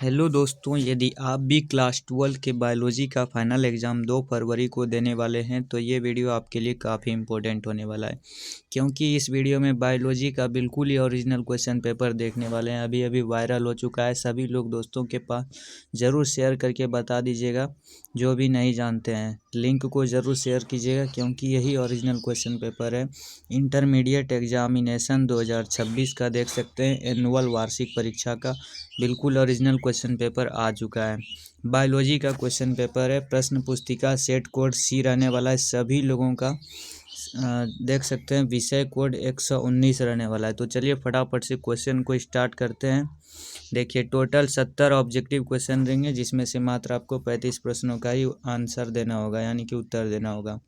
Hello दोस्तों, यदि आप भी क्लास 12 के बायोलॉजी का फाइनल एग्ज़ाम 2 फरवरी को देने वाले हैं तो ये वीडियो आपके लिए काफ़ी इम्पोर्टेंट होने वाला है, क्योंकि इस वीडियो में बायोलॉजी का बिल्कुल ही ओरिजिनल क्वेश्चन पेपर देखने वाले हैं। अभी अभी वायरल हो चुका है, सभी लोग दोस्तों के पास ज़रूर शेयर करके बता दीजिएगा। जो भी नहीं जानते हैं लिंक को ज़रूर शेयर कीजिएगा, क्योंकि यही ओरिजिनल क्वेश्चन पेपर है। इंटरमीडिएट एग्जामिनेशन 2026 का देख सकते हैं, एनुअल वार्षिक परीक्षा का बिल्कुल ओरिजिनल क्वेश्चन पेपर आ चुका है। बायोलॉजी का क्वेश्चन पेपर है, प्रश्न पुस्तिका सेट कोड सी रहने वाला है सभी लोगों का। देख सकते हैं विषय कोड 119 रहने वाला है। तो चलिए फटाफट से क्वेश्चन को स्टार्ट करते हैं। देखिए टोटल 70 ऑब्जेक्टिव क्वेश्चन देंगे, जिसमें से मात्र आपको 35 प्रश्नों का ही आंसर देना होगा, यानी कि उत्तर देना होगा।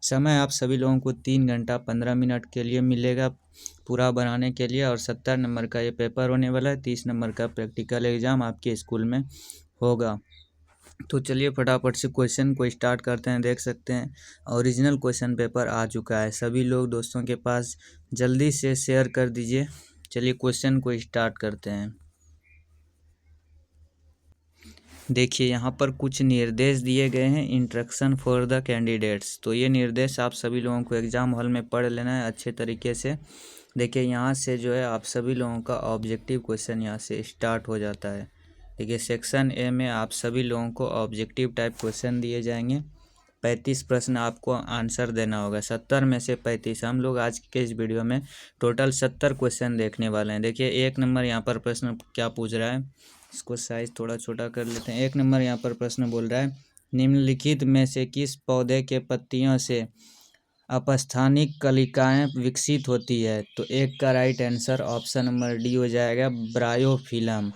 समय आप सभी लोगों को 3 घंटा 15 मिनट के लिए मिलेगा पूरा बनाने के लिए, और 70 नंबर का ये पेपर होने वाला है। 30 नंबर का प्रैक्टिकल एग्ज़ाम आपके स्कूल में होगा। तो चलिए फटाफट से क्वेश्चन को स्टार्ट करते हैं। देख सकते हैं ओरिजिनल क्वेश्चन पेपर आ चुका है, सभी लोग दोस्तों के पास जल्दी से शेयर कर दीजिए। चलिए क्वेश्चन को स्टार्ट करते हैं। देखिए यहाँ पर कुछ निर्देश दिए गए हैं, इंस्ट्रक्शन फॉर द कैंडिडेट्स। तो ये निर्देश आप सभी लोगों को एग्ज़ाम हॉल में पढ़ लेना है अच्छे तरीके से। देखिए यहाँ से जो है आप सभी लोगों का ऑब्जेक्टिव क्वेश्चन यहाँ से स्टार्ट हो जाता है। देखिए सेक्शन ए में आप सभी लोगों को ऑब्जेक्टिव टाइप क्वेश्चन दिए जाएंगे। 35 प्रश्न आपको आंसर देना होगा, 70 में से 35। हम लोग आज के इस वीडियो में टोटल 70 क्वेश्चन देखने वाले हैं। देखिए 1 नंबर यहाँ पर प्रश्न क्या पूछ रहा है, इसको साइज थोड़ा छोटा कर लेते हैं। 1 नंबर यहाँ पर प्रश्न बोल रहा है, निम्नलिखित में से किस पौधे के पत्तियों से अपस्थानिक कलिकाएं विकसित होती है? तो 1 का right answer option number D हो जाएगा, ब्रायोफिलम।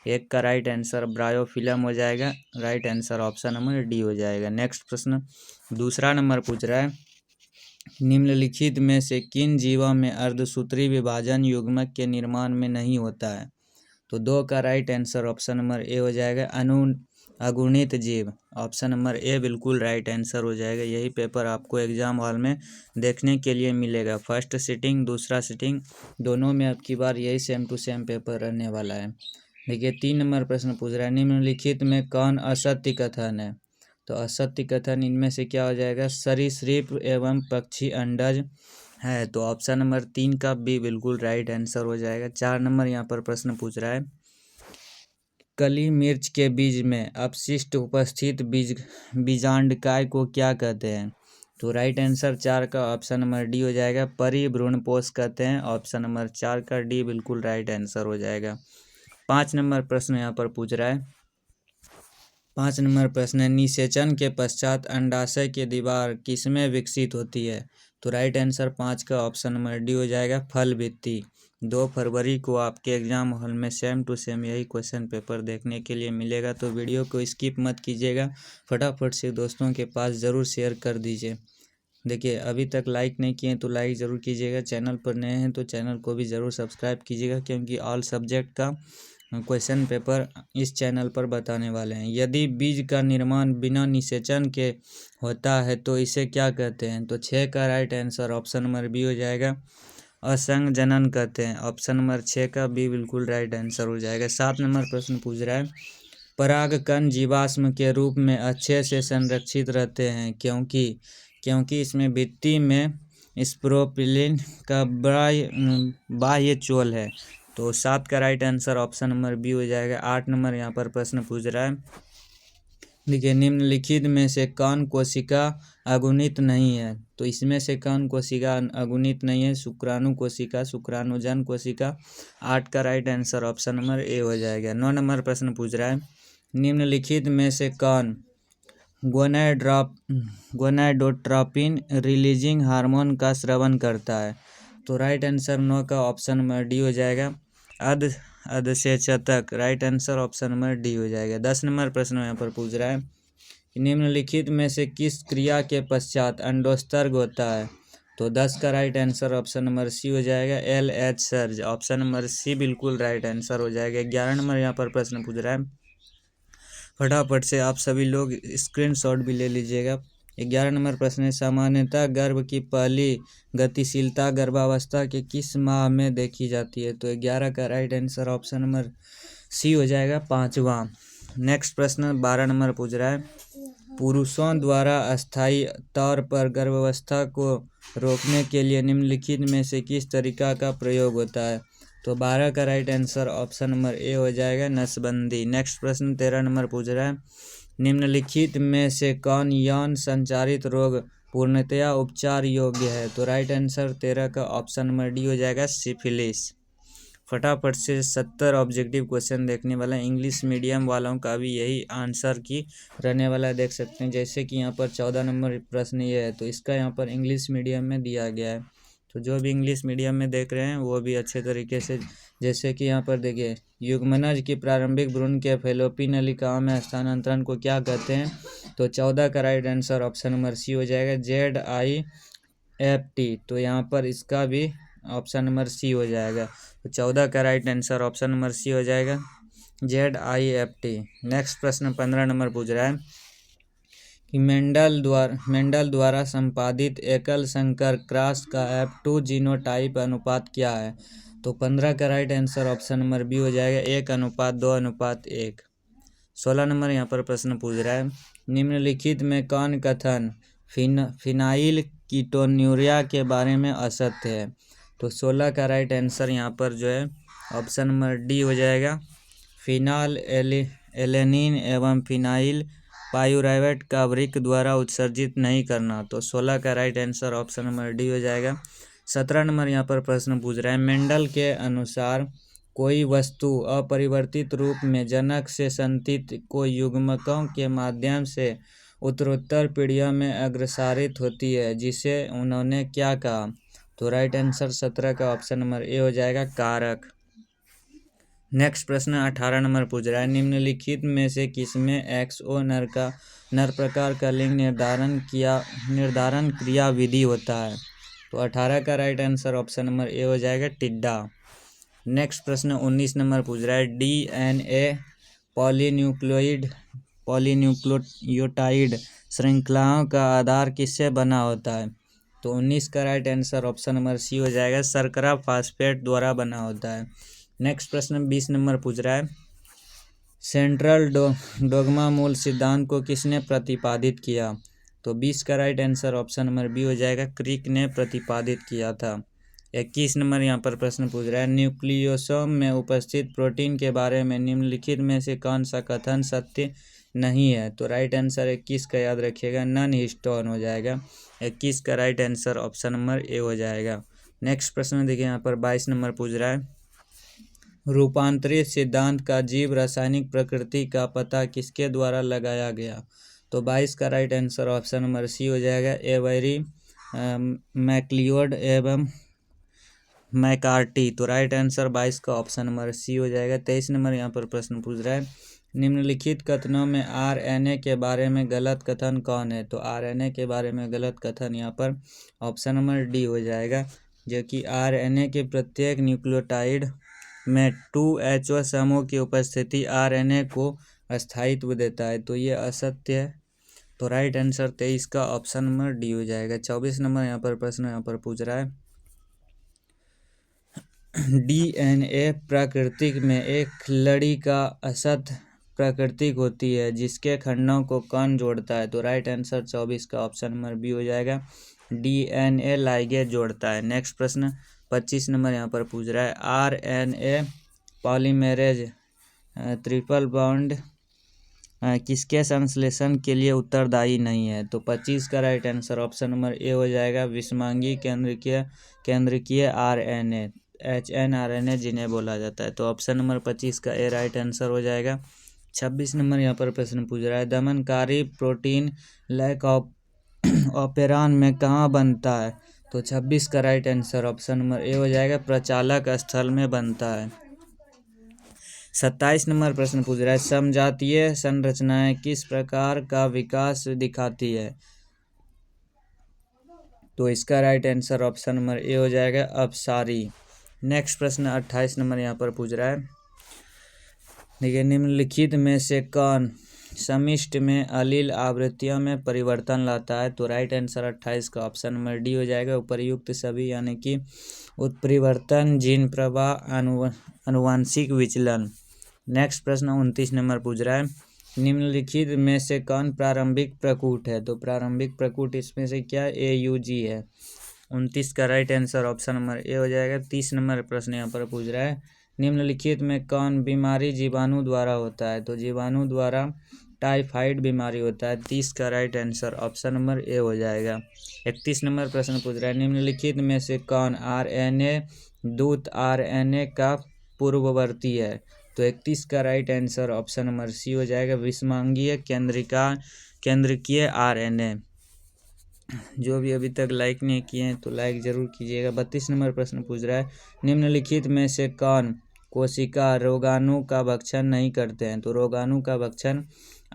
1 का राइट आंसर ब्रायोफिलम हो जाएगा, right answer option number D हो जाएगा। नेक्स्ट प्रश्न दूसरा नंबर पूछ रहा है, निम्नलिखित में से किन जीवों में अर्धसूत्री विभाजन युग्मक के निर्माण में नहीं होता है? तो 2 का right answer option number A हो जाएगा, अगुणित जीव। ऑप्शन नंबर ए बिल्कुल राइट आंसर हो जाएगा। यही पेपर आपको एग्जाम हॉल में देखने के लिए मिलेगा। फर्स्ट सिटिंग दूसरा सिटिंग दोनों में अब की बार यही सेम टू सेम पेपर रहने वाला है। देखिए 3 नंबर प्रश्न पूछ रहा है, निम्नलिखित में कौन असत्य कथन है? तो असत्य कथन इनमें से क्या हो जाएगा, सरीसृप एवं पक्षी अंडज है। तो ऑप्शन नंबर 3 का बी बिल्कुल राइट आंसर हो जाएगा। 4 नंबर यहाँ पर प्रश्न पूछ रहा है, कली मिर्च के बीज में अपशिष्ट उपस्थित बीजांडकाय को क्या कहते हैं? तो राइट आंसर 4 का ऑप्शन नंबर डी हो जाएगा, परिभ्रूणपोष कहते हैं। ऑप्शन नंबर 4 का डी बिल्कुल राइट आंसर हो जाएगा। 5 नंबर प्रश्न यहाँ पर पूछ रहा है, 5 नंबर प्रश्न है, निषेचन के पश्चात अंडाशय की दीवार किसमें विकसित होती है? तो राइट आंसर 5 का ऑप्शन नंबर डी हो जाएगा, फल भित्ति। 2 फरवरी को आपके एग्जाम हॉल में सेम टू सेम यही क्वेश्चन पेपर देखने के लिए मिलेगा। तो वीडियो को स्किप मत कीजिएगा, फटाफट से दोस्तों के पास ज़रूर शेयर कर दीजिए। देखिए अभी तक लाइक नहीं किए तो लाइक ज़रूर कीजिएगा, चैनल पर नए हैं तो चैनल को भी ज़रूर सब्सक्राइब कीजिएगा, क्योंकि ऑल सब्जेक्ट का क्वेश्चन पेपर इस चैनल पर बताने वाले हैं। यदि बीज का निर्माण बिना निषेचन के होता है तो इसे क्या कहते हैं? तो 6 का right answer option number B हो जाएगा, असंग जनन कहते हैं। ऑप्शन नंबर 6 का बी बिल्कुल राइट आंसर हो जाएगा। 7 नंबर प्रश्न पूछ रहा है, परागकण जीवाश्म के रूप में अच्छे से संरक्षित रहते हैं क्योंकि इसमें भित्ति में स्पोरोफिलिन का बाह्य चोल है। तो 7 का right answer option number B हो जाएगा। 8 नंबर यहाँ पर प्रश्न पूछ रहा है, देखिए निम्नलिखित में से कौन कोशिका अगुणित नहीं है? तो इसमें से कौन कोशिका अगुणित नहीं है? शुक्राणु कोशिका, शुक्राणुजन कोशिका। 8 का right answer option number A हो जाएगा। 9 नंबर प्रश्न पूछ रहा है, निम्नलिखित में से कौन गोनाडोट्रोपिन रिलीजिंग हार्मोन का स्रावन करता है? तो राइट आंसर 9 का ऑप्शन नंबर डी हो जाएगा, अधसेचक। Right answer option number D हो जाएगा। 10 नंबर प्रश्न यहाँ पर पूछ रहा है, निम्नलिखित में से किस क्रिया के पश्चात अंडोत्सर्ग होता है? तो 10 का right answer option number C हो जाएगा, LH surge. Option number C बिल्कुल राइट आंसर हो जाएगा। 11 नंबर यहाँ पर प्रश्न पूछ रहा है, फटाफट से आप सभी लोग स्क्रीनशॉट भी ले लीजिएगा। 11 नंबर प्रश्न है, सामान्यतः गर्भ की पहली गतिशीलता गर्भावस्था के किस माह में देखी जाती है? तो 11 का right answer option number C हो जाएगा 5वां। नेक्स्ट प्रश्न 12 नंबर पूछ रहा है, पुरुषों द्वारा अस्थायी तौर पर गर्भावस्था को रोकने के लिए निम्नलिखित में से किस तरीका का प्रयोग होता है? तो 12 का right answer option number A हो जाएगा, नसबंदी। नेक्स्ट प्रश्न 13 नंबर पूछ रहा है, निम्नलिखित में से कौन यौन संचारित रोग पूर्णतया उपचार योग्य है? तो राइट आंसर 13 का ऑप्शन नंबर डी हो जाएगा, सिफिलिस। फटाफट से 70 ऑब्जेक्टिव क्वेश्चन देखने वाला है। इंग्लिश मीडियम वालों का भी यही आंसर की रहने वाला है, देख सकते हैं। जैसे कि यहाँ पर 14 नंबर प्रश्न ये है, तो इसका यहाँ पर इंग्लिश मीडियम में दिया गया है। तो जो भी इंग्लिश मीडियम में देख रहे हैं वो भी अच्छे तरीके से, जैसे कि यहाँ पर देखिए, युग्मनज की प्रारंभिक भ्रूण के फैलोपियन नलिकाओं में स्थानांतरण को क्या कहते हैं? तो 14 का right answer option number C हो जाएगा, ZIFT। तो यहाँ पर इसका भी ऑप्शन नंबर सी हो जाएगा। तो 14 का right answer option number C हो जाएगा, ZIFT। नेक्स्ट प्रश्न 15 नंबर पूछ रहा है कि मेंडल द्वारा संपादित एकल संकर क्रॉस का F2 जीनोटाइप अनुपात क्या है? तो 15 का right answer option number B हो जाएगा, 1:2:1। 16 नंबर यहाँ पर प्रश्न पूछ रहा है, निम्नलिखित में कौन कथन फिनाइल कीटोन्यूरिया के बारे में असत्य है? तो 16 का राइट आंसर यहाँ पर जो है ऑप्शन नंबर डी हो जाएगा, फिनाल एलेनिन एवं फिनाइल पायुरावेट का वृक्क द्वारा उत्सर्जित नहीं करना। तो 16 का right answer option number D हो जाएगा। 17 नंबर यहाँ पर प्रश्न पूछ रहा है, मेंडल के अनुसार कोई वस्तु अपरिवर्तित रूप में जनक से संतति को युग्मकों के माध्यम से उत्तरोत्तर पीढ़ियों में अग्रसारित होती है, जिसे उन्होंने क्या कहा? तो राइट आंसर 17 का ऑप्शन नंबर ए हो जाएगा, कारक। नेक्स्ट प्रश्न 18 नंबर पूछ रहा है, निम्नलिखित में से किसमें XO नर प्रकार का लिंग निर्धारण क्रिया विधि होता है? तो 18 का right answer option number A हो जाएगा, टिड्डा। नेक्स्ट प्रश्न 19 नंबर पूछ रहा है, DNA पॉलीन्यूक्लियोटाइड श्रृंखलाओं का आधार किससे बना होता है? तो 19 का right answer option number C हो जाएगा, शर्करा फास्फेट द्वारा बना होता है। नेक्स्ट प्रश्न 20 नंबर पूछ रहा है, सेंट्रल डोगमा मूल सिद्धांत को किसने प्रतिपादित किया? तो 20 का right answer option number B हो जाएगा, क्रिक ने प्रतिपादित किया था। 21 नंबर यहाँ पर प्रश्न पूछ रहा है, न्यूक्लियोसोम में उपस्थित प्रोटीन के बारे में निम्नलिखित में से कौन सा कथन सत्य नहीं है? तो राइट आंसर 21 का याद रखिएगा, नॉन हिस्टोन हो जाएगा। 21 का right answer option number A हो जाएगा। नेक्स्ट प्रश्न देखिए, यहाँ पर 22 नंबर पूछ रहा है, रूपांतरित सिद्धांत का जीव रासायनिक प्रकृति का पता किसके द्वारा लगाया गया? तो 22 का right answer option number C हो जाएगा, एवेरी मैक्लियोड एवं मैकार्टी। तो राइट आंसर 22 का ऑप्शन नंबर सी हो जाएगा। 23 नंबर यहाँ पर प्रश्न पूछ रहा है, निम्नलिखित कथनों में RNA के बारे में गलत कथन कौन है? तो RNA के बारे में गलत कथन यहाँ पर ऑप्शन नंबर डी हो जाएगा, जो कि RNA के प्रत्येक न्यूक्लियोटाइड में 2HO समूह की उपस्थिति RNA को अस्थायित्व देता है, तो ये असत्य है। तो राइट आंसर 23 का ऑप्शन नंबर डी हो जाएगा। 24 नंबर यहाँ पर प्रश्न यहाँ पर पूछ रहा है, DNA प्राकृतिक में एक लड़ी का असत प्राकृतिक होती है, जिसके खंडों को कौन जोड़ता है? तो राइट आंसर 24 का ऑप्शन नंबर बी हो जाएगा, DNA लाइगेज जोड़ता है। नेक्स्ट प्रश्न 25 नंबर यहाँ पर पूछ रहा है, RNA पॉलीमेरेज ट्रिपल बॉन्ड किसके संश्लेषण के लिए उत्तरदायी नहीं है? तो 25 का right answer option number A हो जाएगा, विषमांगी केंद्रकीय RNA HNRNA जिन्हें बोला जाता है। तो ऑप्शन नंबर 25 का ए राइट आंसर हो जाएगा। 26 नंबर यहाँ पर प्रश्न पूछ रहा है, दमनकारी प्रोटीन लैक ऑपेरान में कहाँ बनता है? तो 26 का right answer option number A हो जाएगा, प्रचालक स्थल में बनता है। 27 नंबर प्रश्न पूछ रहा है, समजातीय संरचनाएं किस प्रकार का विकास दिखाती है? तो इसका right answer option number A हो जाएगा, अपसारी। नेक्स्ट प्रश्न 28 नंबर यहाँ पर पूछ रहा है, देखिए, निम्नलिखित में से कौन समिष्ट में अलील आवृत्तियों में परिवर्तन लाता है? तो राइट आंसर 28 का ऑप्शन नंबर डी हो जाएगा, उपर्युक्त सभी, यानी कि उत्परिवर्तन, जीन प्रवाह, अनुवांशिक विचलन। नेक्स्ट प्रश्न 29 नंबर पूछ रहा है, निम्नलिखित में से कौन प्रारंभिक प्रकूट है? तो प्रारंभिक प्रकूट इसमें से क्या AUG है। 29 का right answer option number A हो जाएगा। 30 नंबर प्रश्न यहाँ पर पूछ रहा है, निम्नलिखित में कौन बीमारी जीवाणु द्वारा होता है? तो जीवाणु द्वारा टाइफाइड बीमारी होता है। 30 का right answer option number A हो जाएगा। 31 नंबर प्रश्न पूछ रहा है, निम्नलिखित में से कौन RNA दूत RNA का पूर्ववर्ती है? तो 31 का right answer option number C हो जाएगा, विषमांगीय केंद्रकीय RNA। जो भी अभी तक लाइक नहीं किए हैं तो लाइक जरूर कीजिएगा। 32 नंबर प्रश्न पूछ रहा है, निम्नलिखित में से कौन कोशिका रोगाणु का भक्षण नहीं करते हैं? तो रोगाणु का भक्षण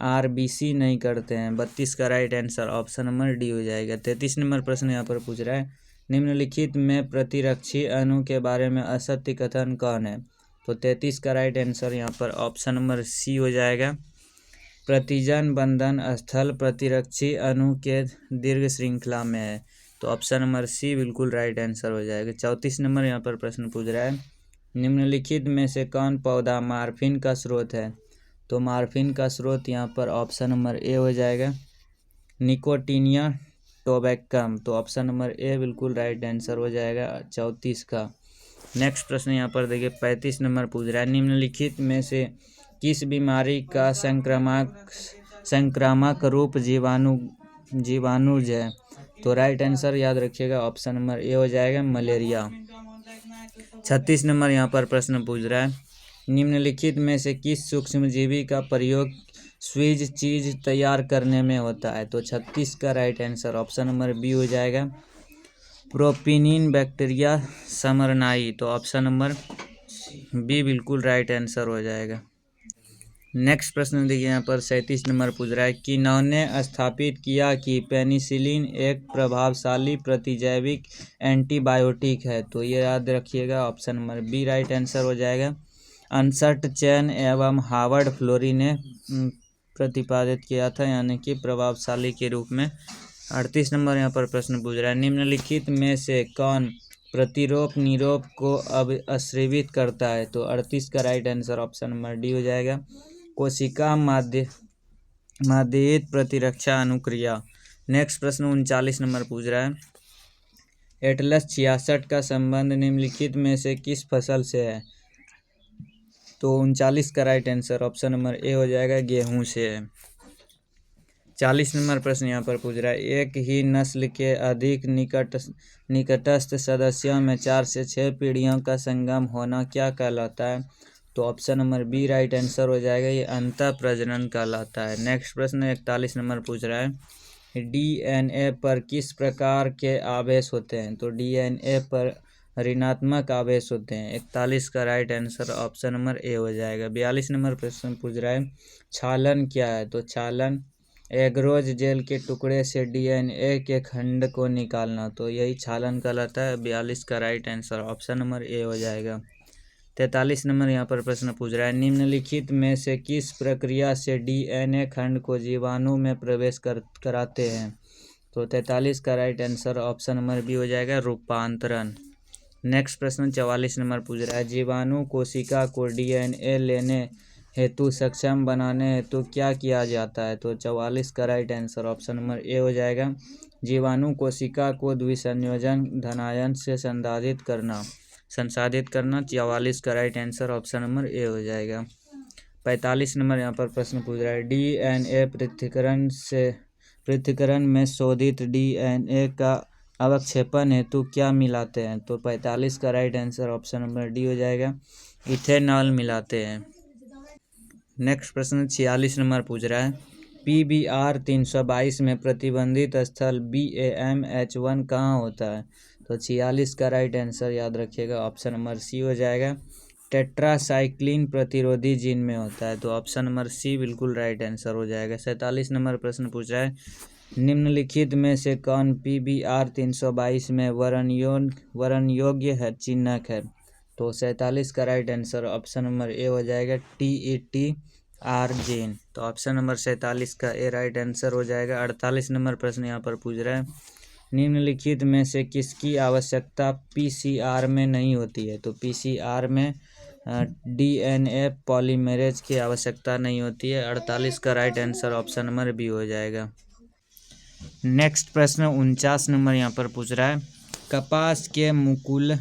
RBC नहीं करते हैं। 32 का right answer option number D हो जाएगा। 33 नंबर प्रश्न यहाँ पर पूछ रहा है, निम्नलिखित में प्रतिरक्षी अणु के बारे में असत्य कथन कौन है? तो 33 का राइट आंसर यहाँ पर ऑप्शन नंबर सी हो जाएगा, प्रतिजन बंधन स्थल प्रतिरक्षी अणु के दीर्घ श्रृंखला में है। तो ऑप्शन नंबर सी बिल्कुल राइट आंसर हो जाएगा। 34 नंबर यहाँ पर प्रश्न पूछ रहा है, निम्नलिखित में से कौन पौधा मार्फिन का स्रोत है? तो मार्फिन का स्रोत यहाँ पर ऑप्शन नंबर ए हो जाएगा, निकोटिनिया टोबैकम। तो ऑप्शन नंबर ए बिल्कुल राइट आंसर हो जाएगा 34 का। नेक्स्ट प्रश्न यहाँ पर देखिए 35 नंबर पूछ रहा है, निम्नलिखित में से किस बीमारी का संक्रामक रूप जीवाणुज है? तो राइट आंसर याद रखिएगा ऑप्शन नंबर ए हो जाएगा, मलेरिया। 36 नंबर यहाँ पर प्रश्न पूछ रहा है, निम्नलिखित में से किस सूक्ष्मजीवी का प्रयोग स्वीज चीज तैयार करने में होता है? तो 36 का right answer option number B हो जाएगा, प्रोपिनिन बैक्टीरिया समरनाई। तो ऑप्शन नंबर बी बिल्कुल राइट आंसर हो जाएगा। नेक्स्ट प्रश्न देखिए यहाँ पर 37 नंबर पूछ रहा है, किन्होंने स्थापित किया कि पेनिसिलिन एक प्रभावशाली प्रतिजैविक एंटीबायोटिक है? तो ये याद रखिएगा option number B right answer हो जाएगा, अनसर्ट चैन एवं हार्वर्ड फ्लोरी ने प्रतिपादित किया था, यानी कि प्रभावशाली के रूप में। 38 नंबर यहाँ पर प्रश्न पूछ रहा है, निम्नलिखित में से कौन प्रतिरोप निरोप को अब अश्रिवित करता है? तो 38 का right answer option number D हो जाएगा, कोशिका माध्यित प्रतिरक्षा अनुक्रिया। नेक्स्ट प्रश्न 39 नंबर पूछ रहा है, एटलस 66 का संबंध निम्नलिखित में से किस फसल से है? तो 39 का right answer option number A हो जाएगा, गेहूं से है। 40 नंबर प्रश्न यहाँ पर पूछ रहा है, एक ही नस्ल के अधिक निकटस्थ सदस्यों में 4 से 6 पीढ़ियों का संगम होना क्या कहलाता है? तो option number B right answer हो जाएगा, ये अंतः प्रजनन कहलाता है। नेक्स्ट प्रश्न 41 नंबर पूछ रहा है, DNA पर किस प्रकार के आवेश होते हैं? तो DNA पर ऋणात्मक आवेश होते हैं। 41 का right answer option number A हो जाएगा। 42 नंबर प्रश्न पूछ रहा है, छालन क्या है? तो छालन एग्रोज जेल के टुकड़े से DNA के खंड को निकालना, तो यही छालन कहलाता है। 42 का right answer option number A हो जाएगा। 43 नंबर यहाँ पर प्रश्न पूछ रहा है, निम्नलिखित में से किस प्रक्रिया से DNA खंड को जीवाणु में प्रवेश कराते हैं? तो 43 का right answer option number B हो जाएगा, रूपांतरण। नेक्स्ट प्रश्न 44 नंबर पूछ रहा है, जीवाणु कोशिका को DNA लेने हेतु सक्षम बनाने हेतु क्या किया जाता है? तो 44 का right answer option number A हो जाएगा, जीवाणु कोशिका को द्विसंयोजन धनायन से संसाधित करना। 44 का right answer option number A हो जाएगा। 45 नंबर यहाँ पर प्रश्न पूछ रहा है, DNA पृथक्करण में शोधित DNA का अवक्षेपण हेतु क्या मिलाते हैं? तो 45 का right answer option number D हो जाएगा, इथेनॉल मिलाते हैं। नेक्स्ट प्रश्न 46 नंबर पूछ रहा है, PBR 322 में प्रतिबंधित स्थल BAMH1 कहाँ होता है? तो 46 का राइट आंसर याद रखिएगा ऑप्शन नंबर सी हो जाएगा, टेट्रासाइक्लिन प्रतिरोधी जीन में होता है। तो ऑप्शन नंबर सी बिल्कुल राइट आंसर हो जाएगा। 47 नंबर प्रश्न पूछ रहा है, निम्नलिखित में से कौन PBR 322 में वर्ण योग्य है चिन्हक है? तो 47 का right answer option number A हो जाएगा, TETR जीन। तो ऑप्शन नंबर 47 का ए राइट आंसर हो जाएगा। 48 नंबर प्रश्न यहाँ पर पूछ रहा है, निम्नलिखित में से किसकी आवश्यकता PCR में नहीं होती है? तो PCR में DNA पॉलीमरेज की आवश्यकता नहीं होती है। 48 का right answer option number B हो जाएगा। नेक्स्ट प्रश्न 49 नंबर यहाँ पर पूछ रहा है, कपास के मुकुल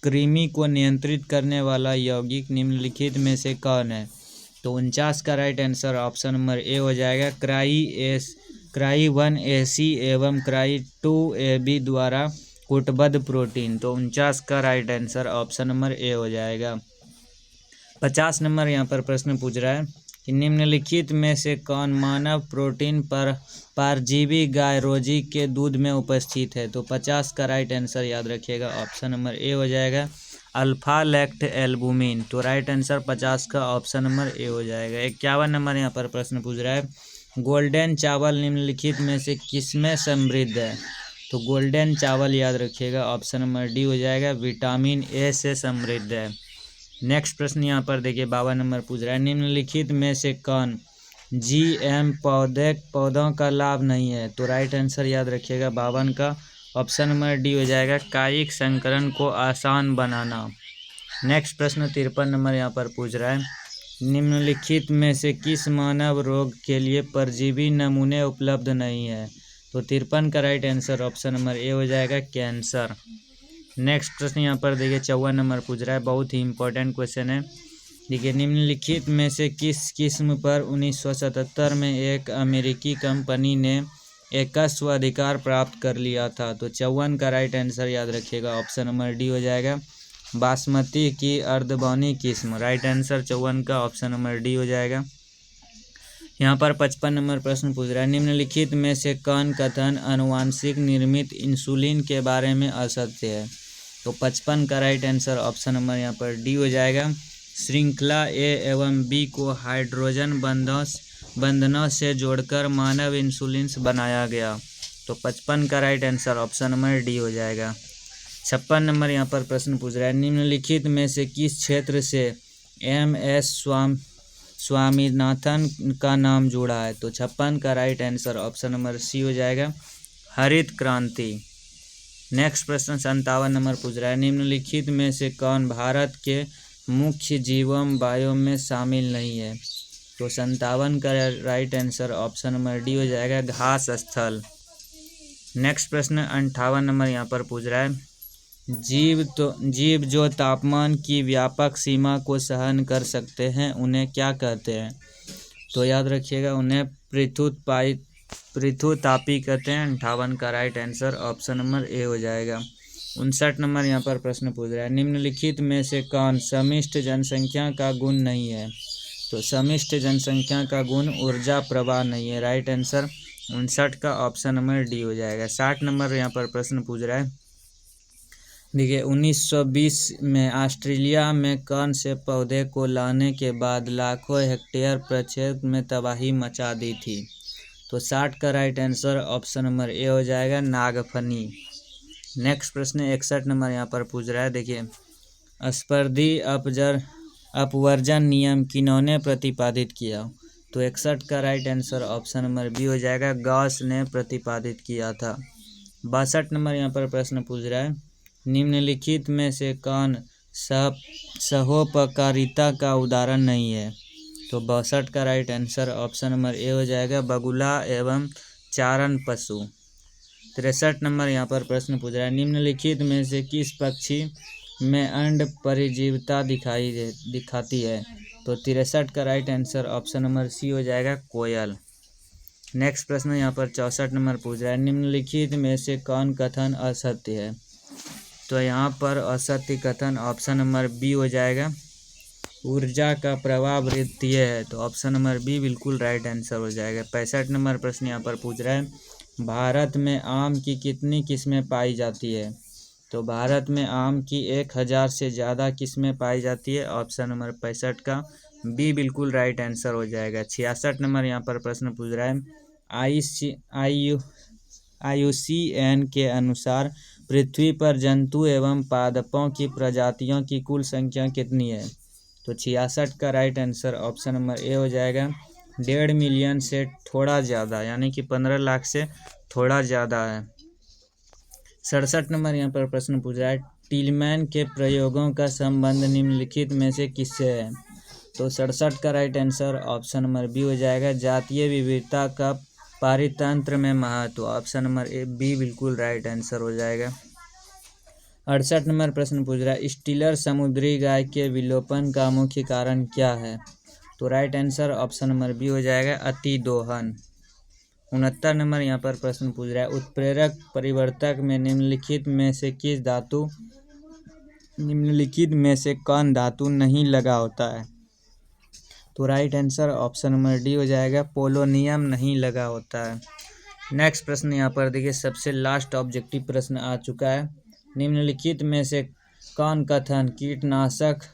कृमि को नियंत्रित करने वाला यौगिक निम्नलिखित में से कौन है? तो 49 का right answer option number A हो जाएगा, क्राई 1AC एवं क्राई 2AB द्वारा कूटबद्ध प्रोटीन। तो 49 का right answer option number A हो जाएगा। 50 नंबर यहाँ पर प्रश्न पूछ रहा है कि निम्नलिखित में से कौन मानव प्रोटीन पर परजीवी गाय रोजी के दूध में उपस्थित है? तो 50 का राइट आंसर याद रखिएगा ऑप्शन नंबर ए हो जाएगा, अल्फा लैक्ट एल्बुमिन। तो राइट आंसर 50 का ऑप्शन नंबर ए हो जाएगा। 51 नंबर यहाँ पर प्रश्न पूछ रहा है, गोल्डन चावल निम्नलिखित में से किसमें समृद्ध है? तो गोल्डन चावल याद रखिएगा ऑप्शन नंबर डी हो जाएगा, विटामिन ए से समृद्ध है। नेक्स्ट प्रश्न यहाँ पर देखिए 52 नंबर पूछ रहा है, निम्नलिखित में से कौन GM पौधों का लाभ नहीं है? तो राइट आंसर याद रखिएगा 52 का ऑप्शन नंबर डी हो जाएगा, कायिक संकरण को आसान बनाना। नेक्स्ट प्रश्न 53 नंबर यहाँ पर पूछ रहा है, निम्नलिखित में से किस मानव रोग के लिए परजीवी नमूने उपलब्ध नहीं है? तो 53 का right answer option number A हो जाएगा, कैंसर। नेक्स्ट प्रश्न यहाँ पर देखिए 54 नंबर पूछ रहा है, बहुत ही इंपॉर्टेंट क्वेश्चन है। देखिए निम्नलिखित में से किस किस्म पर 1977 में एक अमेरिकी कंपनी ने एकस्व अधिकार प्राप्त कर लिया था? तो 54 का राइट आंसर याद रखिएगा ऑप्शन नंबर डी हो जाएगा, बासमती की अर्धबौनी किस्म। राइट आंसर 54 का ऑप्शन नंबर डी हो जाएगा। यहाँ पर 55 नंबर प्रश्न पूछ रहा है, निम्नलिखित में से कौन कथन आनुवांशिक निर्मित इंसुलिन के बारे में असत्य है? तो 55 का राइट आंसर ऑप्शन नंबर यहाँ पर डी हो जाएगा, श्रृंखला ए एवं बी को हाइड्रोजन बंधनों से जोड़कर मानव इंसुलिन बनाया गया। तो 55 का right answer option number D हो जाएगा। 56 नंबर यहाँ पर प्रश्न पूछ रहा है, निम्नलिखित में से किस क्षेत्र से MS स्वामीनाथन का नाम जुड़ा है? तो 56 का right answer option number C हो जाएगा, हरित क्रांति। नेक्स्ट प्रश्न 57 नंबर पूछ रहा है, निम्नलिखित में से कौन भारत के मुख्य जीवम बायो में शामिल नहीं है? तो 57 का right answer option number D हो जाएगा, घास स्थल। नेक्स्ट प्रश्न 58 नंबर यहाँ पर पूछ रहा है, जीव जो तापमान की व्यापक सीमा को सहन कर सकते हैं उन्हें क्या कहते हैं? तो याद रखिएगा उन्हें पृथुतापी कहते हैं। 58 का right answer option number A हो जाएगा। 59 नंबर यहाँ पर प्रश्न पूछ रहा है, निम्नलिखित में से कौन समिष्ट जनसंख्या का गुण नहीं है? तो समिष्ट जनसंख्या का गुण ऊर्जा प्रवाह नहीं है। राइट आंसर 59 का ऑप्शन नंबर डी हो जाएगा। 60 नंबर यहाँ पर प्रश्न पूछ रहा है, देखिए 1920 में ऑस्ट्रेलिया में कौन से पौधे को लाने के बाद लाखों हेक्टेयर प्रक्षेत्र में तबाही मचा दी थी? तो 60 का right answer option number A हो जाएगा, नागफनी। नेक्स्ट प्रश्न 61 नंबर यहाँ पर पूछ रहा है, देखिए स्पर्धी अपवर्जन नियम किन्होंने प्रतिपादित किया? तो 61 का right answer option number B हो जाएगा, गॉस ने प्रतिपादित किया था। 62 नंबर यहाँ पर प्रश्न पूछ रहा है, निम्नलिखित में से कौन सहोपकारिता का उदाहरण नहीं है? तो 62 का right answer option number A हो जाएगा, बगुला एवं चारण पशु। 63 नंबर यहाँ पर प्रश्न पूछ रहा है, निम्नलिखित में से किस पक्षी में अंड परिजीवता दिखाती है? तो 63 का right answer option number C हो जाएगा, कोयल। नेक्स्ट प्रश्न यहाँ पर 64 नंबर पूछ रहा है, निम्नलिखित में से कौन कथन असत्य है? तो यहाँ पर असत्य कथन ऑप्शन नंबर बी हो जाएगा, ऊर्जा का प्रवाह वृत्तीय है। तो ऑप्शन नंबर बी बिल्कुल राइट आंसर हो जाएगा। 65 नंबर प्रश्न यहाँ पर पूछ रहा है, भारत में आम की कितनी किस्में पाई जाती है? तो भारत में आम की 1000 से ज़्यादा किस्में पाई जाती है। ऑप्शन नंबर 65 का बी बिल्कुल राइट आंसर हो जाएगा। 66 नंबर यहाँ पर प्रश्न पूछ रहा है, IUCN के अनुसार पृथ्वी पर जंतु एवं पादपों की प्रजातियों की कुल संख्या कितनी है? तो 66 का right answer option number A हो जाएगा, 1.5 मिलियन से थोड़ा ज़्यादा, यानी कि 15 लाख से थोड़ा ज़्यादा है। 67 नंबर यहाँ पर प्रश्न पूछ रहा है, टीलमैन के प्रयोगों का संबंध निम्नलिखित में से किससे है? तो 67 का right answer option number B हो जाएगा। जातीय विविधता का पारितंत्र में महत्व, ऑप्शन नंबर बी बिल्कुल राइट आंसर हो जाएगा। 68 नंबर प्रश्न पूछ रहा है, स्टीलर समुद्री गाय के विलोपन का मुख्य कारण क्या है? तो right answer option number B हो जाएगा, अतिदोहन। 69 नंबर यहाँ पर प्रश्न पूछ रहा है, उत्प्रेरक परिवर्तक में निम्नलिखित में से कौन धातु नहीं लगा होता है? तो right answer option number D हो जाएगा, पोलोनियम नहीं लगा होता है। नेक्स्ट प्रश्न यहाँ पर देखिए, सबसे लास्ट ऑब्जेक्टिव प्रश्न आ चुका है। निम्नलिखित में से कौन कथन कीटनाशक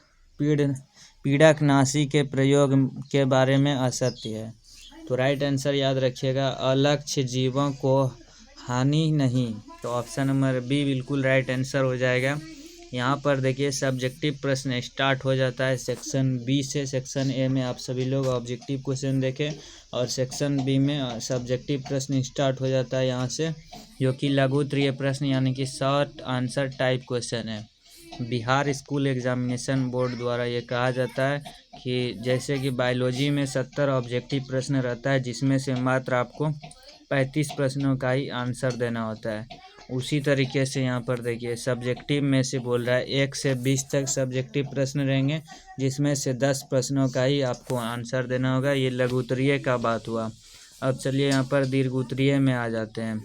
पीड़कनाशी के प्रयोग के बारे में असत्य है? तो राइट आंसर याद रखिएगा, अलक्ष्य जीवों को हानि नहीं। तो ऑप्शन नंबर बी बिल्कुल राइट आंसर हो जाएगा। यहाँ पर देखिए सब्जेक्टिव प्रश्न स्टार्ट हो जाता है सेक्शन बी से। सेक्शन ए में आप सभी लोग ऑब्जेक्टिव क्वेश्चन देखें और सेक्शन बी में सब्जेक्टिव प्रश्न स्टार्ट हो जाता है यहाँ से, जो कि लघु उत्तरीय प्रश्न यानी कि शॉर्ट आंसर टाइप क्वेश्चन है। बिहार स्कूल एग्जामिनेशन बोर्ड द्वारा ये कहा जाता है कि जैसे कि बायोलॉजी में 70 ऑब्जेक्टिव प्रश्न रहता है, जिसमें से मात्र आपको 35 प्रश्नों का ही आंसर देना होता है। उसी तरीके से यहाँ पर देखिए सब्जेक्टिव में से बोल रहा है 1 से 20 तक सब्जेक्टिव प्रश्न रहेंगे, जिसमें से 10 प्रश्नों का ही आपको आंसर देना होगा। ये लघु उत्तरीय का बात हुआ। अब चलिए यहाँ पर दीर्घ उत्तरीय में आ जाते हैं।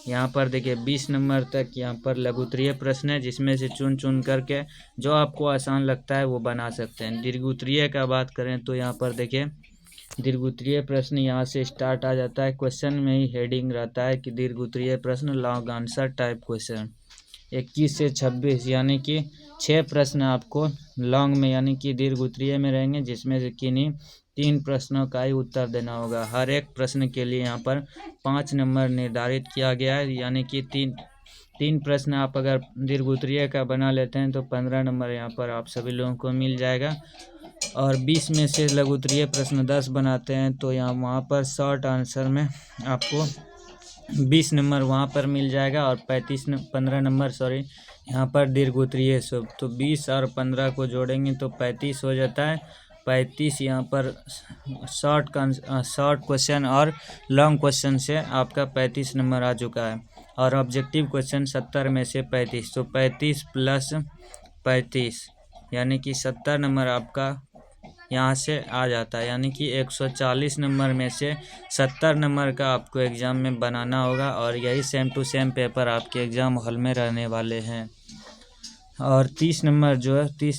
यहाँ पर देखिए 20 नंबर तक यहाँ पर लघु उत्तरीय प्रश्न है, जिसमें से चुन करके जो आपको आसान लगता है वो बना सकते हैं। दीर्घ उत्तरीय का बात करें तो यहाँ पर देखिए दीर्घ उत्तरीय प्रश्न यहाँ से स्टार्ट आ जाता है। क्वेश्चन में ही हेडिंग रहता है कि दीर्घ उत्तरीय प्रश्न लॉन्ग आंसर टाइप क्वेश्चन। 21 से 26 यानी कि 6 प्रश्न आपको लॉन्ग में यानी कि दीर्घ उत्तरीय में रहेंगे, जिसमें से किन्हीं 3 प्रश्नों का ही उत्तर देना होगा। हर एक प्रश्न के लिए यहाँ पर 5 नंबर निर्धारित किया गया है, यानी कि तीन प्रश्न आप अगर दीर्घ उत्तरीय का बना लेते हैं तो 15 नंबर यहाँ पर आप सभी लोगों को मिल जाएगा। और 20 में से लघु उत्तरीय प्रश्न 10 बनाते हैं तो वहाँ पर शॉर्ट आंसर में आपको 20 नंबर वहाँ पर मिल जाएगा और 15 नंबर यहाँ पर दीर्घ उत्तरीय सब। तो 20 और 15 को जोड़ेंगे तो 35 हो जाता है। 35 यहाँ पर शॉर्ट क्वेश्चन और लॉन्ग क्वेश्चन से आपका 35 नंबर आ चुका है। और ऑब्जेक्टिव क्वेश्चन 70 में से 35, तो 35 प्लस 35 यानी कि 70 नंबर आपका यहाँ से आ जाता है, यानी कि 140 नंबर में से 70 नंबर का आपको एग्ज़ाम में बनाना होगा। और यही सेम टू सेम पेपर आपके एग्ज़ाम हॉल में रहने वाले हैं। और 30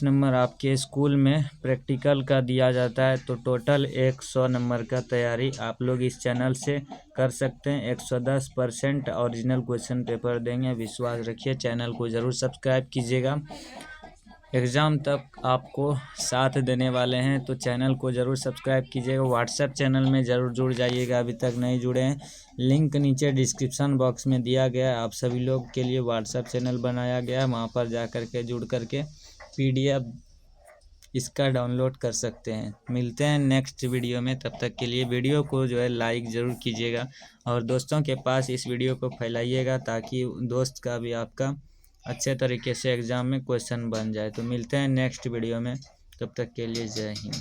नंबर आपके स्कूल में प्रैक्टिकल का दिया जाता है। तो टोटल 100 नंबर का तैयारी आप लोग इस चैनल से कर सकते हैं। 110% ओरिजिनल क्वेश्चन पेपर देंगे, विश्वास रखिए। चैनल को ज़रूर सब्सक्राइब कीजिएगा। एग्ज़ाम तक आपको साथ देने वाले हैं, तो चैनल को ज़रूर सब्सक्राइब कीजिएगा। व्हाट्सएप चैनल में ज़रूर जुड़ जाइएगा, अभी तक नहीं जुड़े हैं। लिंक नीचे डिस्क्रिप्शन बॉक्स में दिया गया है। आप सभी लोग के लिए व्हाट्सएप चैनल बनाया गया है, वहाँ पर जा कर के जुड़ करके PDF इसका डाउनलोड कर सकते हैं। मिलते हैं नेक्स्ट वीडियो में, तब तक के लिए वीडियो को लाइक ज़रूर कीजिएगा और दोस्तों के पास इस वीडियो को फैलाइएगा, ताकि दोस्त का भी आपका अच्छे तरीके से एग्ज़ाम में क्वेश्चन बन जाए। तो मिलते हैं नेक्स्ट वीडियो में, तब तक के लिए जय हिंद।